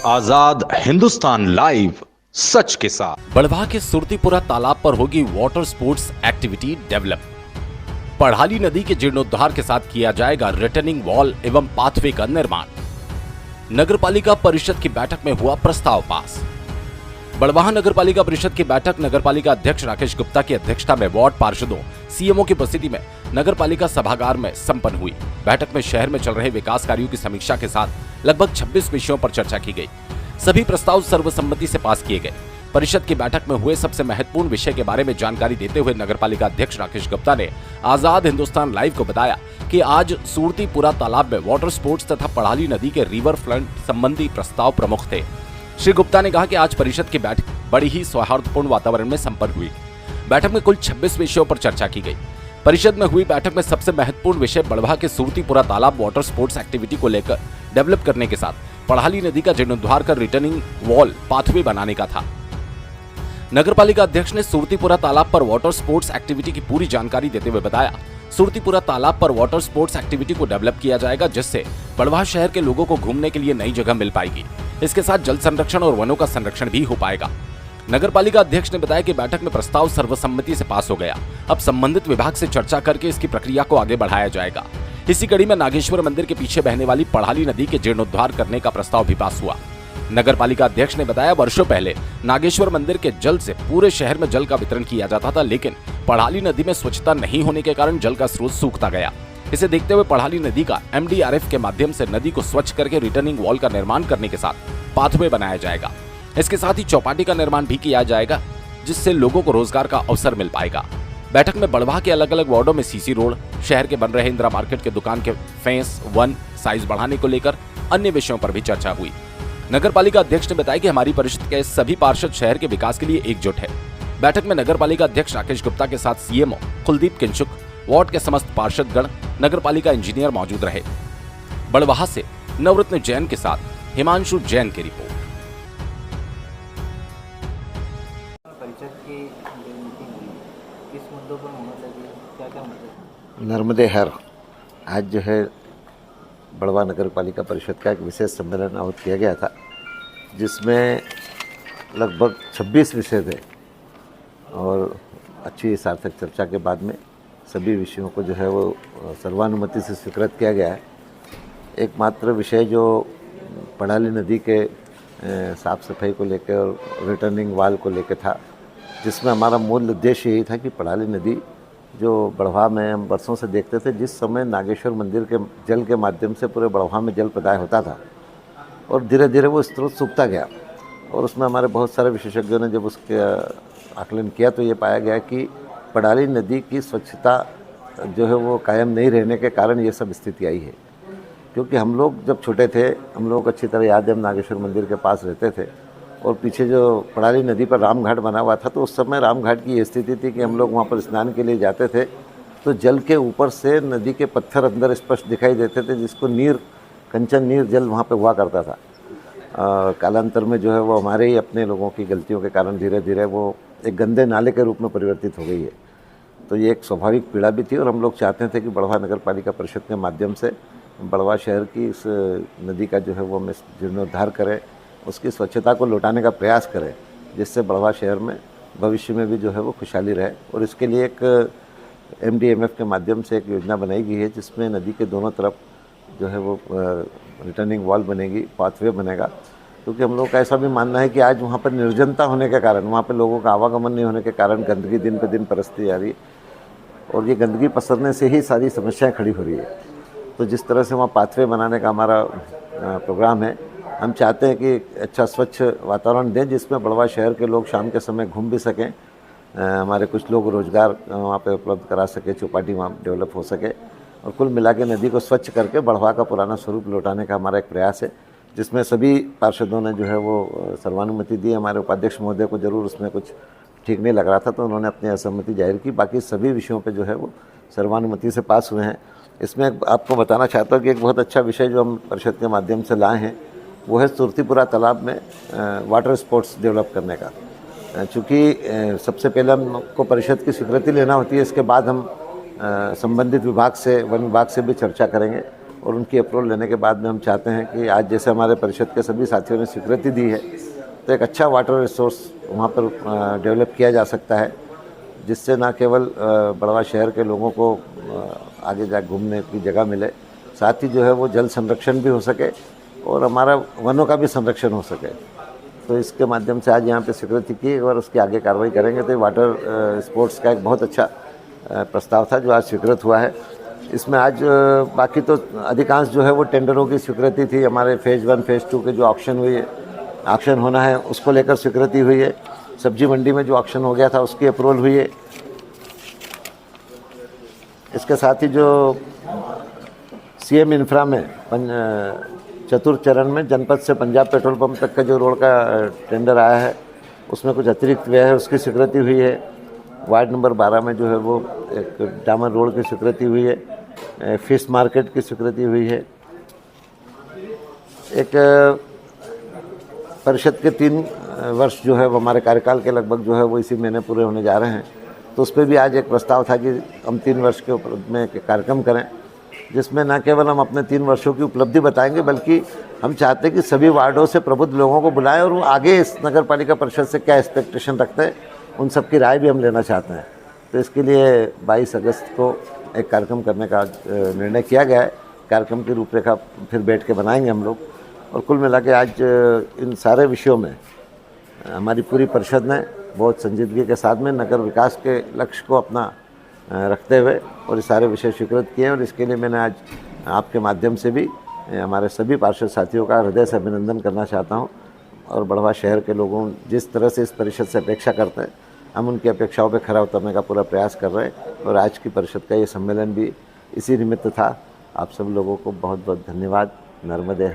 आजाद Hindustan live, सच के साथ। बड़वाह के सुरतीपुरा तालाब पर होगी वाटर स्पोर्ट्स एक्टिविटी डेवलप। पढ़ाली नदी के जीर्णोद्धार के साथ किया जाएगा रिटर्निंग वॉल एवं पाथवे का निर्माण। नगरपालिका परिषद की बैठक में हुआ प्रस्ताव पास। बड़वाह नगरपालिका परिषद की बैठक नगरपालिका अध्यक्ष राकेश गुप्ता की अध्यक्षता में वार्ड पार्षदों, सीएमओ की उपस्थिति में नगरपालिका सभागार में संपन्न हुई। बैठक में शहर में चल रहे विकास कार्यों की समीक्षा के साथ लगभग 26 विषयों पर चर्चा की गई। सभी प्रस्ताव सर्वसम्मति से पास किए गए। परिषद की बैठक में हुए सबसे महत्वपूर्ण विषय के बारे में जानकारी देते हुए नगरपालिका अध्यक्ष राकेश गुप्ता ने आजाद हिंदुस्तान लाइव को बताया कि आज सुरतीपुरा तालाब में वाटर स्पोर्ट्स तथा पढ़ाली नदी के रिवर फ्रंट संबंधी प्रस्ताव प्रमुख थे। श्री गुप्ता ने कहा कि आज परिषद की बैठक बड़ी ही सौहार्दपूर्ण वातावरण में संपन्न हुई। बैठक में कुल 26 विषयों पर चर्चा की गई। परिषद में हुई बैठक में सबसे महत्वपूर्ण विषय बड़वाह के सुरतीपुरा तालाब वाटर स्पोर्ट्स एक्टिविटी को लेकर डेवलप करने के साथ पढ़ाली नदी का जीर्णोद्धार कर रिटर्निंग वॉल पाथवे बनाने का था। नगरपालिका अध्यक्ष ने सुरतीपुरा तालाब पर वाटर स्पोर्ट्स एक्टिविटी की पूरी जानकारी देते हुए बताया, सुरतीपुरा तालाब पर वाटर स्पोर्ट्स एक्टिविटी को डेवलप किया जाएगा, जिससे बड़वाह शहर के लोगों को घूमने के लिए नई जगह मिल पाएगी। इसके साथ जल संरक्षण और वनों का संरक्षण भी हो पाएगा। नगरपालिका अध्यक्ष ने बताया कि बैठक में प्रस्ताव सर्वसम्मति से पास हो गया। अब संबंधित विभाग से चर्चा करके इसकी प्रक्रिया को आगे बढ़ाया जाएगा। इसी कड़ी में नागेश्वर मंदिर के पीछे बहने वाली पढ़ाली नदी के जीर्णोद्धार करने का प्रस्ताव भी पास हुआ। नगरपालिका अध्यक्ष ने बताया, वर्षों पहले नागेश्वर मंदिर के जल से पूरे शहर में जल का वितरण किया जाता था, लेकिन पढ़ाली नदी में स्वच्छता नहीं होने के कारण जल का स्रोत सूखता गया। इसे देखते हुए पढ़ाली नदी का MDRF के माध्यम से नदी को स्वच्छ करके रिटर्निंग वॉल का निर्माण करने के साथ पाथवे बनाया जाएगा। इसके साथ ही चौपाटी का निर्माण भी किया जाएगा, जिससे लोगों को रोजगार का अवसर मिल पाएगा। बैठक में बड़वाह के अलग अलग वार्डों में सीसी रोड, शहर के बन रहे इंदिरा मार्केट के दुकान के फेंस 1 साइज बढ़ाने को लेकर अन्य विषयों पर भी चर्चा हुई। नगरपालिका अध्यक्ष ने बताया कि हमारी परिषद के सभी पार्षद शहर के विकास के लिए एकजुट है। बैठक में नगरपालिका अध्यक्ष राकेश गुप्ता के साथ सीएमओ कुलदीप किंचुक, वार्ड के समस्त पार्षदगण, नगरपालिका इंजीनियर मौजूद रहे। बड़वाह से नवरत्न जैन के साथ हिमांशु जैन की रिपोर्ट। नर्मदे हर आज जो है बड़वाह नगर पालिका परिषद का एक विशेष सम्मेलन आयोजित किया गया था, जिसमें लगभग 26 विषय थे और अच्छी सार्थक चर्चा के बाद में सभी विषयों को जो है वो सर्वानुमति से स्वीकृत किया गया है। एकमात्र विषय जो पढ़ाली नदी के साफ सफाई को लेकर और रिटर्निंग वाल को लेकर था, जिसमें हमारा मूल उद्देश्य यही था कि पढ़ाली नदी जो बड़वाह में हम वर्षों से देखते थे, जिस समय नागेश्वर मंदिर के जल के माध्यम से पूरे बड़वाह में जल प्रदाय होता था और धीरे धीरे वो स्रोत सूखता गया। और उसमें हमारे बहुत सारे विशेषज्ञों ने जब उसके आकलन किया तो ये पाया गया कि पढ़ाली नदी की स्वच्छता जो है वो कायम नहीं रहने के कारण ये सब स्थिति आई है। क्योंकि हम लोग जब छोटे थे, हम लोग अच्छी तरह याद है, हम नागेश्वर मंदिर के पास रहते थे और पीछे जो पढ़ाली नदी पर रामघाट बना हुआ था, तो उस समय रामघाट की ये स्थिति थी कि हम लोग वहाँ पर स्नान के लिए जाते थे तो जल के ऊपर से नदी के पत्थर अंदर स्पष्ट दिखाई देते थे, जिसको नीर कंचन नीर जल वहाँ पे हुआ करता था। कालांतर में जो है वो हमारे ही अपने लोगों की गलतियों के कारण धीरे धीरे वो एक गंदे नाले के रूप में परिवर्तित हो गई है। तो ये एक स्वाभाविक पीड़ा भी थी और हम लोग चाहते थे कि बड़वाह नगर पालिका परिषद के माध्यम से बड़वाह शहर की इस नदी का जो है वो हम जीर्णोद्धार करें, उसकी स्वच्छता को लौटाने का प्रयास करें, जिससे बड़वाह शहर में भविष्य में भी जो है वो खुशहाली रहे। और इसके लिए एक MDMF के माध्यम से एक योजना बनाई गई है, जिसमें नदी के दोनों तरफ जो है वो रिटर्निंग वॉल बनेगी, पाथवे बनेगा। क्योंकि हम लोग का ऐसा भी मानना है कि आज वहाँ पर निर्जनता होने के कारण, वहाँ पर लोगों का आवागमन नहीं होने के कारण गंदगी दिन पर दिन परसती जा रही है और ये गंदगी पसरने से ही सारी समस्याएँ खड़ी हो रही है। तो जिस तरह से वहाँ पाथवे बनाने का हमारा प्रोग्राम है, हम चाहते हैं कि अच्छा स्वच्छ वातावरण दें, जिसमें बड़वाह शहर के लोग शाम के समय घूम भी सकें, हमारे कुछ लोग रोज़गार वहाँ पे उपलब्ध करा सके, चौपाटी वहाँ डेवलप हो सके और कुल मिला के नदी को स्वच्छ करके बड़वाह का पुराना स्वरूप लौटाने का हमारा एक प्रयास है, जिसमें सभी पार्षदों ने जो है वो सर्वानुमति दी। हमारे उपाध्यक्ष महोदय को जरूर उसमें कुछ ठीक नहीं लग रहा था तो उन्होंने अपनी असहमति जाहिर की। बाकी सभी विषयों पर जो है वो सर्वानुमति से पास हुए हैं। इसमें आपको बताना चाहता हूँ कि एक बहुत अच्छा विषय जो हम परिषद के माध्यम से लाए हैं वो है सुरतीपुरा तालाब में वाटर स्पोर्ट्स डेवलप करने का। चूँकि सबसे पहले हमको परिषद की स्वीकृति लेना होती है, इसके बाद हम संबंधित विभाग से, वन विभाग से भी चर्चा करेंगे और उनकी अप्रूवल लेने के बाद में हम चाहते हैं कि आज जैसे हमारे परिषद के सभी साथियों ने स्वीकृति दी है, तो एक अच्छा वाटर रिसोर्स वहाँ पर डेवलप किया जा सकता है, जिससे ना केवल बड़वा शहर के लोगों को आगे जा घूमने की जगह मिले, साथ ही जो है वो जल संरक्षण भी हो सके और हमारा वनों का भी संरक्षण हो सके। तो इसके माध्यम से आज यहाँ पे स्वीकृति की और उसकी आगे कार्रवाई करेंगे। तो वाटर स्पोर्ट्स का एक बहुत अच्छा प्रस्ताव था जो आज स्वीकृत हुआ है। इसमें आज बाकी तो अधिकांश जो है वो टेंडरों की स्वीकृति थी। हमारे फेज़ 1 फेज़ 2 के जो ऑक्शन होना है उसको लेकर स्वीकृति हुई है। सब्जी मंडी में जो ऑक्शन हो गया था उसकी अप्रूवल हुई है। इसके साथ ही जो सीएम इंफ्रा में चतुर्थ चरण में जनपद से पंजाब पेट्रोल पंप तक का जो रोड का टेंडर आया है उसमें कुछ अतिरिक्त व्यय है, उसकी स्वीकृति हुई है। वार्ड नंबर 12 में जो है वो एक डामर रोड की स्वीकृति हुई है, फिश मार्केट की स्वीकृति हुई है। एक परिषद के 3 वर्ष जो है वो हमारे कार्यकाल के लगभग जो है वो इसी महीने पूरे होने जा रहे हैं, तो उस पर भी आज एक प्रस्ताव था कि हम 3 वर्ष के ऊपर में कार्यक्रम करें, जिसमें न केवल हम अपने 3 वर्षों की उपलब्धि बताएंगे बल्कि हम चाहते हैं कि सभी वार्डों से प्रबुद्ध लोगों को बुलाएं और वो आगे इस नगर पालिका परिषद से क्या एक्सपेक्टेशन रखते हैं उन सब की राय भी हम लेना चाहते हैं। तो इसके लिए 22 अगस्त को एक कार्यक्रम करने का निर्णय किया गया है। कार्यक्रम की रूपरेखा फिर बैठ के बनाएंगे हम लोग। और कुल मिला के आज इन सारे विषयों में हमारी पूरी परिषद ने बहुत संजीदगी के साथ में नगर विकास के लक्ष्य को अपना रखते हुए और ये सारे विषय स्वीकृत किए। और इसके लिए मैंने आज आपके माध्यम से भी हमारे सभी पार्षद साथियों का हृदय से अभिनंदन करना चाहता हूँ। और बड़वा शहर के लोगों जिस तरह से इस परिषद से अपेक्षा करते हैं, हम उनकी अपेक्षाओं पर खरा उतरने का पूरा प्रयास कर रहे हैं। और आज की परिषद का ये सम्मेलन भी इसी निमित्त था। आप सब लोगों को बहुत बहुत धन्यवाद। नर्मदे।